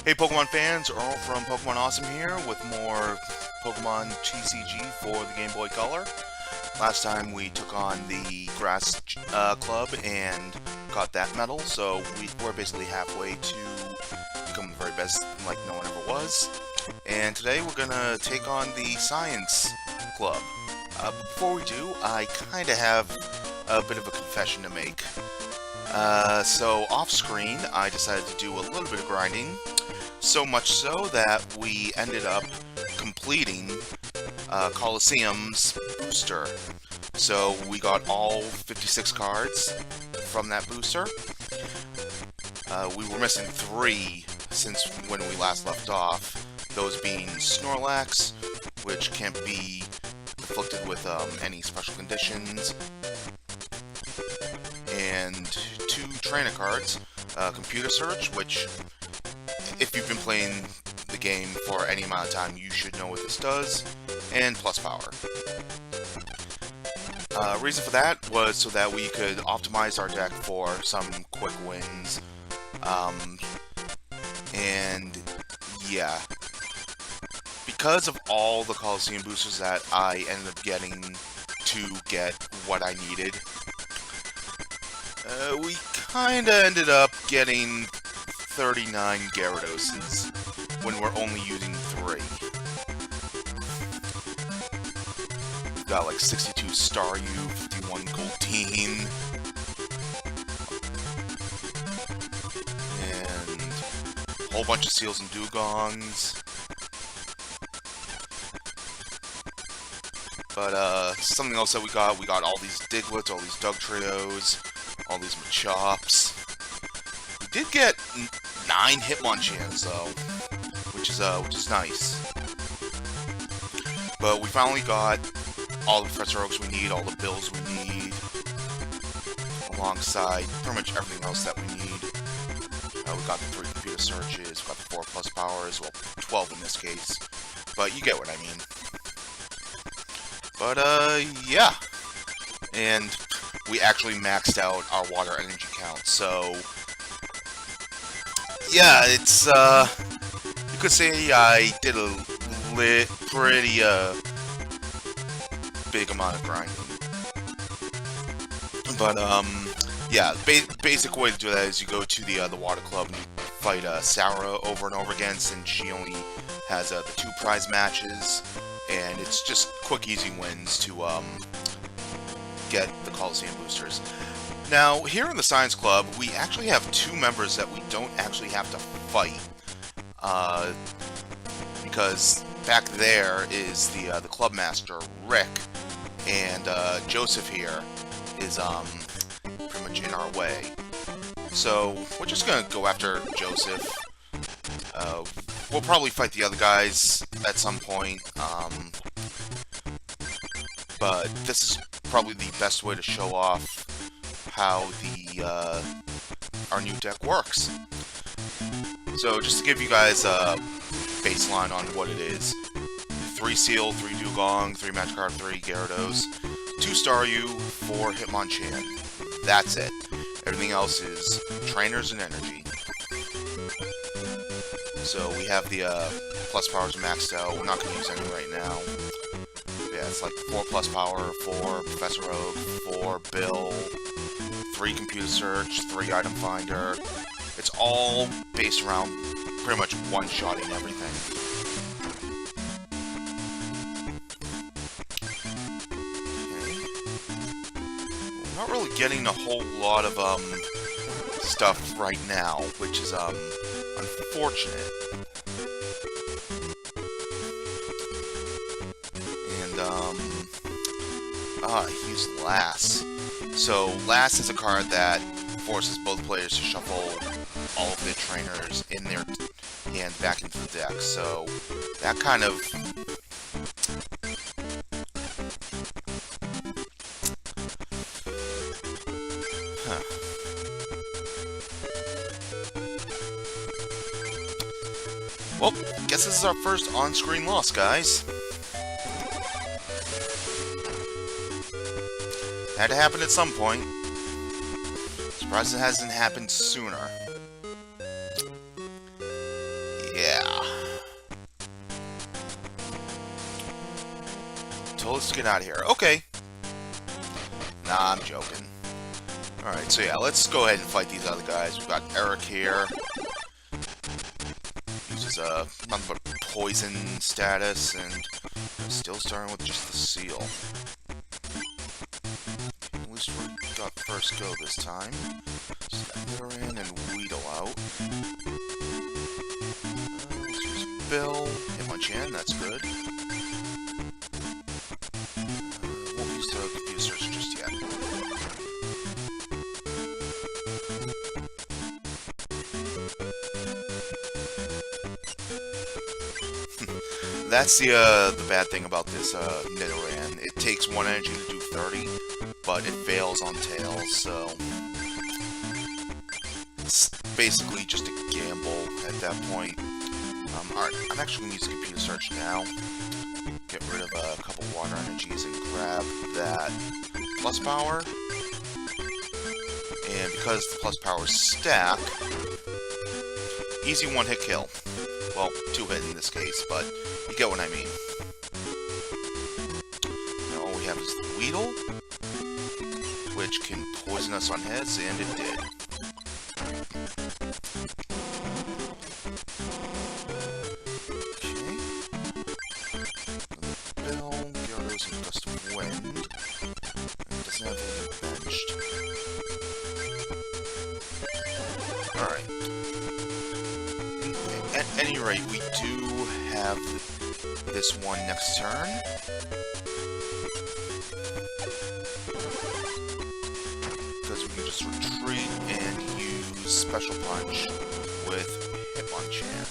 Hey Pokemon fans, Earl from Pokemon Awesome here with more Pokemon TCG for the Game Boy Color. Last time we took on the Grass Club and got that medal, so we're basically halfway to become the very best like no one ever was. And today we're gonna take on the Science Club. Before we do, I kinda have a bit of a confession to make. So off screen, I decided to do a little bit of grinding. So much so that we ended up completing Coliseum's booster. So we got all 56 cards from that booster. We were missing 3 since when we last left off. Those being Snorlax, which can't be afflicted with any special conditions, and 2 trainer cards, Computer Search, which if you've been playing the game for any amount of time, you should know what this does, and Plus Power. Reason for that was so that we could optimize our deck for some quick wins. And yeah, because of all the Coliseum boosters that I ended up getting to get what I needed, we kinda ended up getting 39 Gyarados when we're only using 3. We've got like 62 Staryu, 51 Goldeen, and a whole bunch of Seals and Dugongs. But something else that we got all these Diglets, all these Dugtrios, all these Machops. We did get 9 Hitmonchans though, which is nice. But we finally got all the Professor Oaks we need, all the Bills we need, alongside pretty much everything else that we need. We got the 3 Computer Searches, we got the 4 Plus Powers, well, 12 in this case, but you get what I mean. But yeah, and we actually maxed out our water energy count, so yeah, it's, you could say I did a pretty, big amount of grinding. But, yeah, basic way to do that is you go to the Water Club and you fight, Sarah over and over again, since she only has, the 2 prize matches, and it's just quick, easy wins to, get the Coliseum boosters. Now, here in the Science Club, we actually have 2 members that we don't actually have to fight. Because back there is the Club Master, Rick, and Joseph here is pretty much in our way. So, we're just gonna go after Joseph. We'll probably fight the other guys at some point, but this is probably the best way to show off how our new deck works. So just to give you guys a baseline on what it is: 3 Seal, 3 Dugong, 3 Magikarp, 3 Gyarados, 2 Staryu, 4 Hitmonchan. That's it. Everything else is trainers and energy. So we have the Plus Powers maxed out. We're not going to use any right now. Yeah, it's like 4 Plus Power, 4 Professor Oak, 4 Bill, 3 Computer Search, 3 Item Finder. It's all based around pretty much one-shotting everything. Okay. We're not really getting a whole lot of stuff right now, which is unfortunate. And he's Lass. So Lass is a card that forces both players to shuffle all of their trainers in their hand back into the deck. So that kind of Well, guess this is our first on-screen loss, guys. Had to happen at some point. Surprised it hasn't happened sooner. told us to get out of here. Okay. Nah, I'm joking. Alright, so yeah, let's go ahead and fight these other guys. We've got Eric here. Uses nothing but poison status, and still starting with just the seal. At least we got first go this time. Just got her in and Weedle out. Here's Bill. Hitmonchan, that's good. Won't use the computer search just yet. That's the bad thing about this Nidoran. It takes 1 energy to do 30, but it fails on tails, so it's basically just a gamble at that point. Alright, I'm actually going to use computer search now. Get rid of a couple water energies and grab that plus power. And because the plus powers stack, easy one-hit kill. Well, 2-hit in this case, but you get what I mean. Now all we have is the Weedle, which can poison us on hits, and it did. Okay. Bill, get rid of some Gust of Wind. It doesn't have anything benched. Alright. At any rate, we do have this one next turn. Because we can just retreat and use Special Punch with Hitmonchan.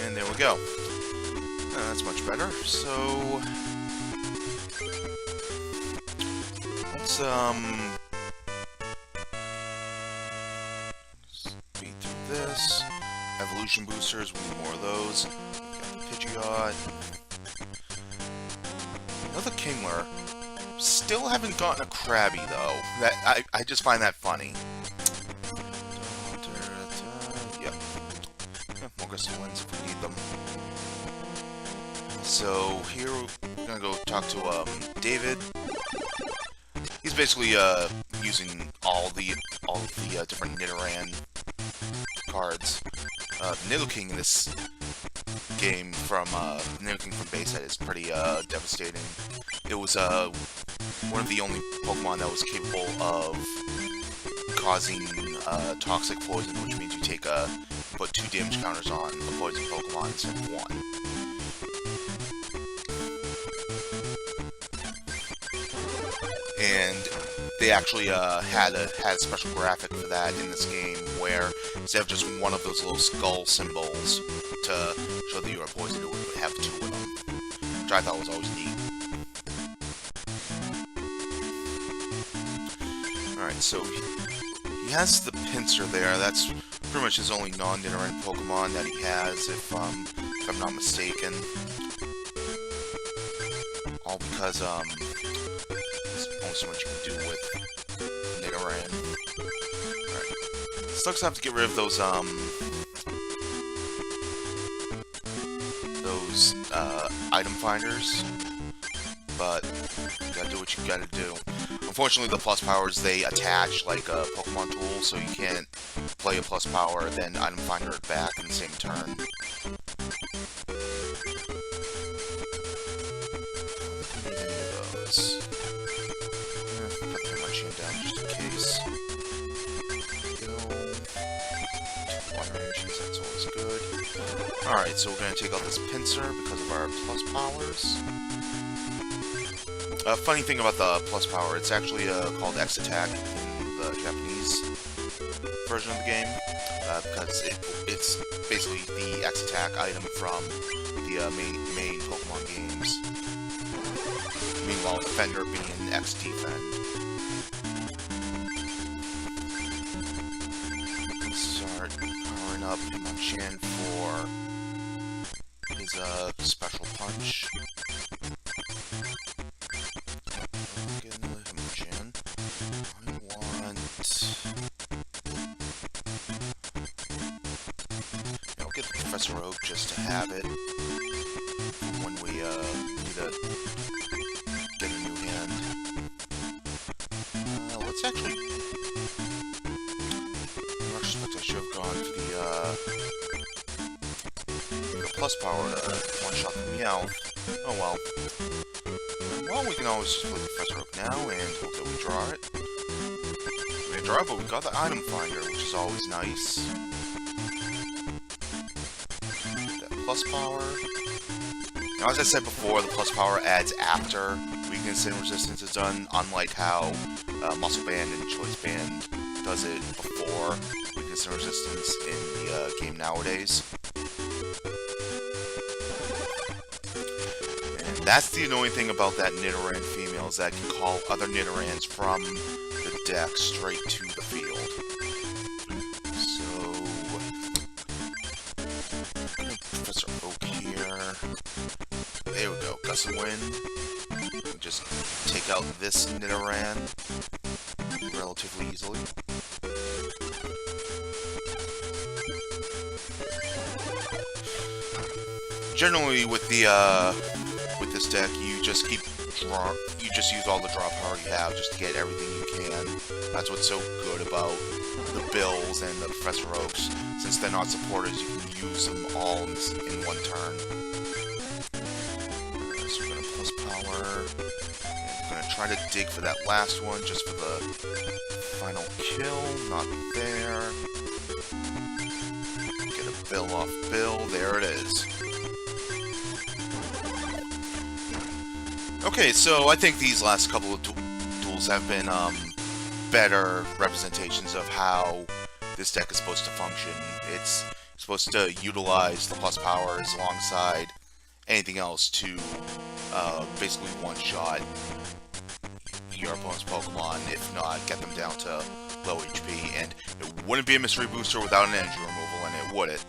And there we go. That's much better. So let's speed through this. Evolution boosters, we need more of those. Got the Pidgeot. Another Kingler. Still haven't gotten a Krabby though. That I just find that funny. Yep. Yeah, more Gust of Winds if we need them. So here we're gonna go talk to David. He's basically using all the different Nidoran cards. Nidoking in this game from Nidoking from base set is pretty devastating. It was one of the only Pokemon that was capable of causing toxic poison, which means you put 2 damage counters on a poison Pokemon instead of 1. And they actually had a special graphic for that in this game, where instead of just one of those little skull symbols to show that you are poisoned, it would have 2 of them, which I thought was always neat. Alright, so he has the Pinsir there. That's pretty much his only non-Nidoran Pokemon that he has, if I'm not mistaken. All because there's only so much you can do with Nidoran. Alright. Sucks to have to get rid of those item finders, but you gotta do what you gotta do. Unfortunately, the plus powers, they attach like a Pokemon tool, so you can't play a plus power, then item finder it back in the same turn. Don't need any of those. Put the Hitmonchan down just in case. Go. 2 water energies, that's always good. Alright, so we're gonna take out this Pinsir because of our plus powers. Funny thing about the plus power, it's actually called X Attack in the Japanese version of the game, because it's basically the X Attack item from the main Pokemon games. Meanwhile, Defender being X Defend. Let's start powering up Hitmonchan for his special punch. Get another Hitmonchan. I want Professor Oak just to have it when we need to get a new hand. Let's actually... In retrospect, I should have gone for the plus power to one-shot the Meowth. Oh well. Well, we can always just play Professor Oak now and hope that we draw it. We didn't draw it, but we got the item finder, which is always nice. That plus power. Now, as I said before, the plus power adds after weakness and resistance is done, unlike how Muscle Band and Choice Band does it before weakness and resistance in the game nowadays. And that's the annoying thing about that Nidoran female, is that it can call other Nidorans from the deck straight to the field. So, Professor Oak here. There we go, Gust of Wind. Just take out this Nidoran relatively easily. Generally, with this deck, you just use all the draw power you have just to get everything you can. That's what's so good about the Bills and the Professor Oaks. Since they're not supporters, you can use them all in one turn. So we're gonna plus power. And we're gonna try to dig for that last one, just for the final kill. Not there. Get a Bill off Bill. There it is. Okay, so I think these last couple of duels have been better representations of how this deck is supposed to function. It's supposed to utilize the plus powers alongside anything else to basically one-shot your opponent's Pokemon, if not get them down to low HP. And it wouldn't be a mystery booster without an energy removal, and it wouldn't.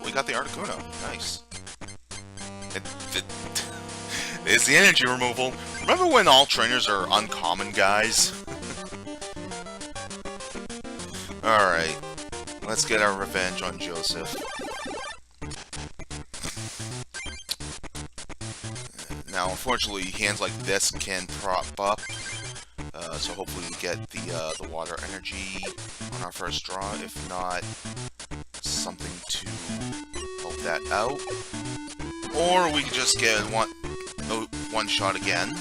We got the Articuno. Nice. It's the energy removal. Remember when all trainers are uncommon, guys? Alright. Let's get our revenge on Joseph. Now, unfortunately, hands like this can prop up. So hopefully we get the water energy on our first draw. If not, something to help that out. Or we can just get one shot again.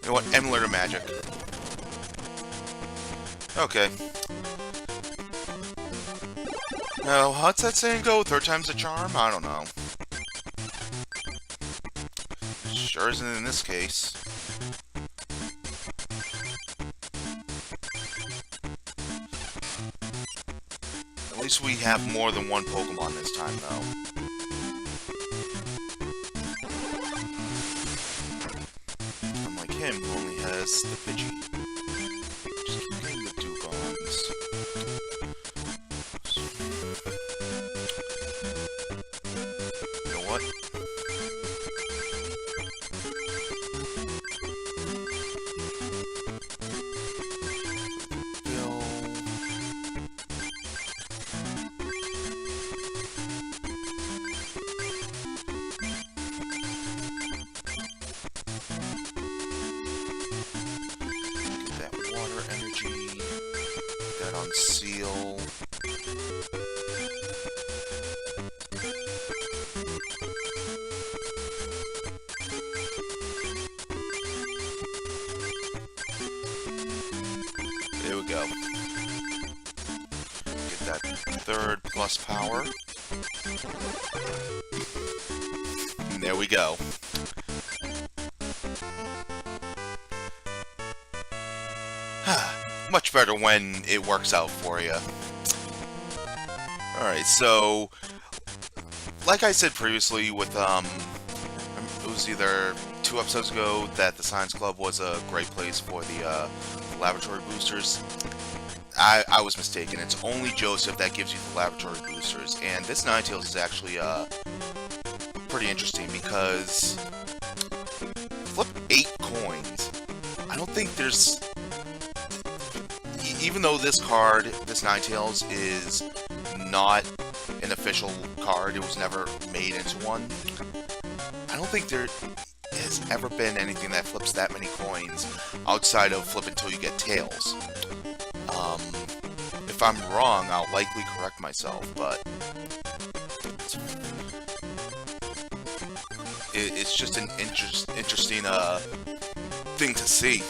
You know what? Emulator magic. Okay. Now, how's that saying go? Third time's a charm? I don't know. Sure isn't in this case. At least we have more than one Pokemon this time, though. Unlike him, who only has the Pidgey. Just keep getting the Dugons. You know what? Seal. There we go. Get that third plus power. And there we go. Much better when it works out for you. Alright, so like I said previously with it was either 2 episodes ago that the Science Club was a great place for the laboratory boosters. I was mistaken. It's only Joseph that gives you the laboratory boosters, and this Ninetales is actually pretty interesting because flip 8 coins. I don't think there's, even though this card, this Ninetales, is not an official card, it was never made into one. I don't think there has ever been anything that flips that many coins outside of flip until you get tails. If I'm wrong, I'll likely correct myself, but it's just an interesting thing to see.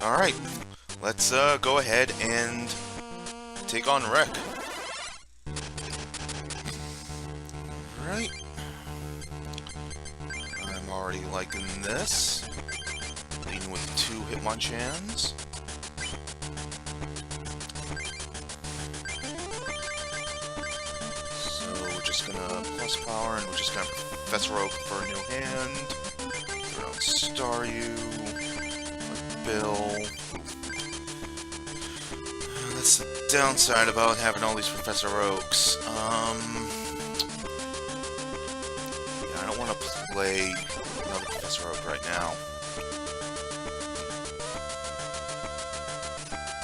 Alright, let's go ahead and take on Rick. Alright. I'm already liking this. Leading with 2 Hitmonchans. Gonna plus power, and we're just gonna Professor Oak for a new hand. Throw out Staryu, Bill. That's the downside about having all these Professor Oaks. Yeah, I don't want to play another Professor Oak right now.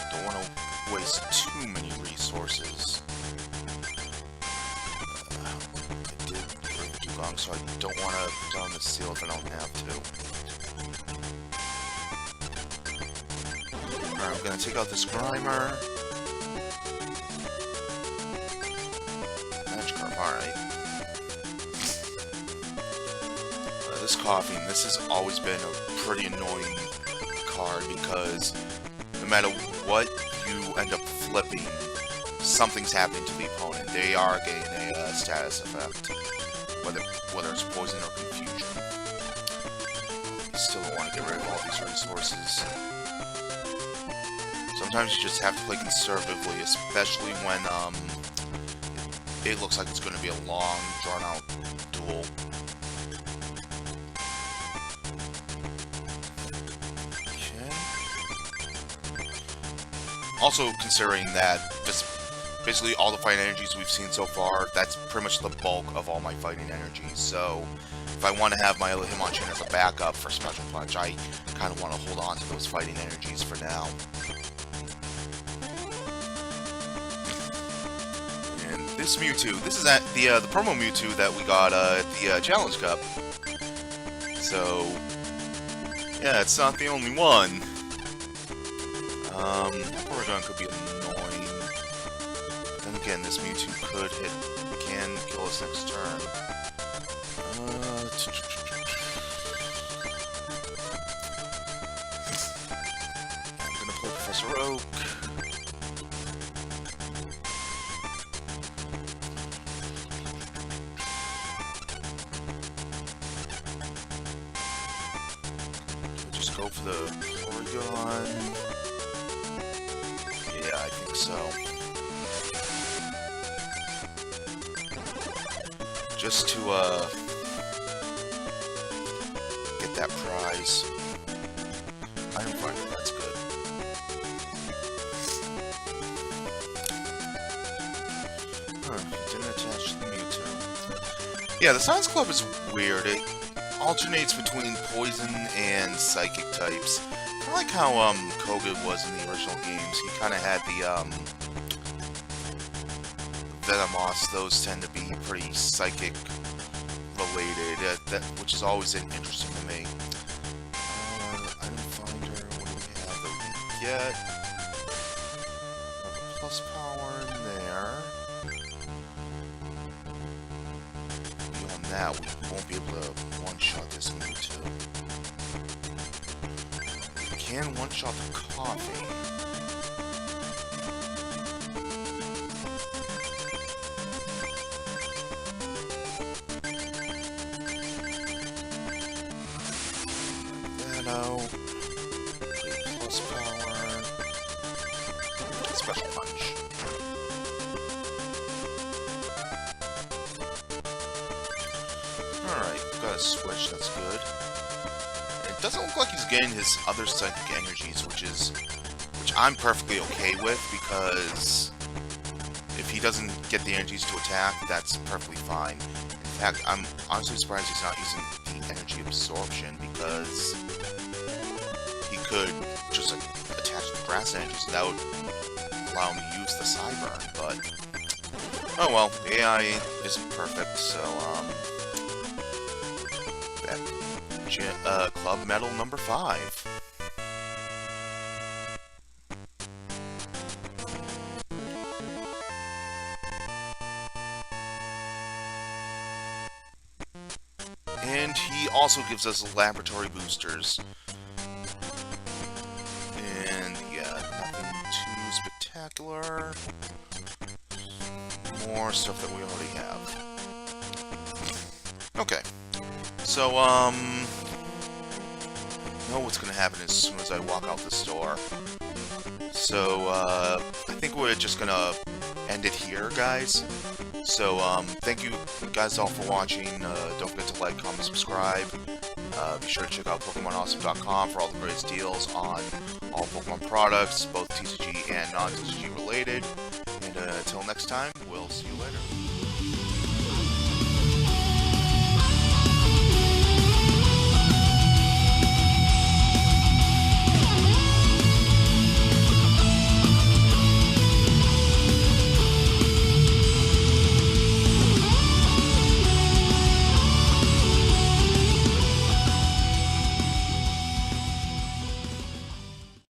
Don't want to waste too many resources. So I don't want to put down the seal if I don't have to. Alright, I'm going to take out this Grimer. Magikarp, alright. This Coughing, this has always been a pretty annoying card because no matter what you end up flipping, something's happening to the opponent. They are getting a status effect. Whether it's poison or confusion. Still don't want to get rid of all these resources. Sometimes you just have to play conservatively, especially when it looks like it's going to be a long, drawn-out duel. Okay. Also, considering that this basically all the fighting energies we've seen so far, that's pretty much the bulk of all my fighting energies, so if I want to have my Hitmonchan as a backup for Special Punch, I kind of want to hold on to those fighting energies for now. And this Mewtwo, this is at the promo Mewtwo that we got at the Challenge Cup. So, yeah, it's not the only one. Porygon could be annoying. Then again, this Mewtwo can kill us next turn. I'm gonna play Professor Oak. Just go for the Porygon. Yeah, I think so. Just to, get that prize. Iron Fighter, that's good. Didn't attach to the Mewtwo. Yeah, the Science Club is weird. It alternates between poison and psychic types. Kind of like how, Koga was in the original games. He kind of had the, Venomoth. Those tend to be pretty psychic related, which is always interesting to me. Item Finder, what do we have that we get? Have a plus power in there. Beyond that, we won't be able to one-shot this Mewtwo. We can one-shot the Coughing. Plus power. Special Punch. Alright, got a switch, that's good. It doesn't look like he's getting his other psychic energies, which is which I'm perfectly okay with, because if he doesn't get the energies to attack, that's perfectly fine. In fact, I'm honestly surprised he's not using the energy absorption, because he could just attach the grass energies without allowing me to use the Psyburn, but oh well, the AI isn't perfect, so Club Medal number 5. And he also gives us laboratory boosters. And yeah, nothing too spectacular. More stuff that we already have. Okay. So, know what's gonna happen as soon as I walk out the store. So, I think we're just gonna end it here, guys. So, thank you guys all for watching. Don't forget to like, comment, subscribe. Be sure to check out PokemonAwesome.com for all the greatest deals on all Pokemon products, both TCG and non-TCG related. And until next time, we'll see you later.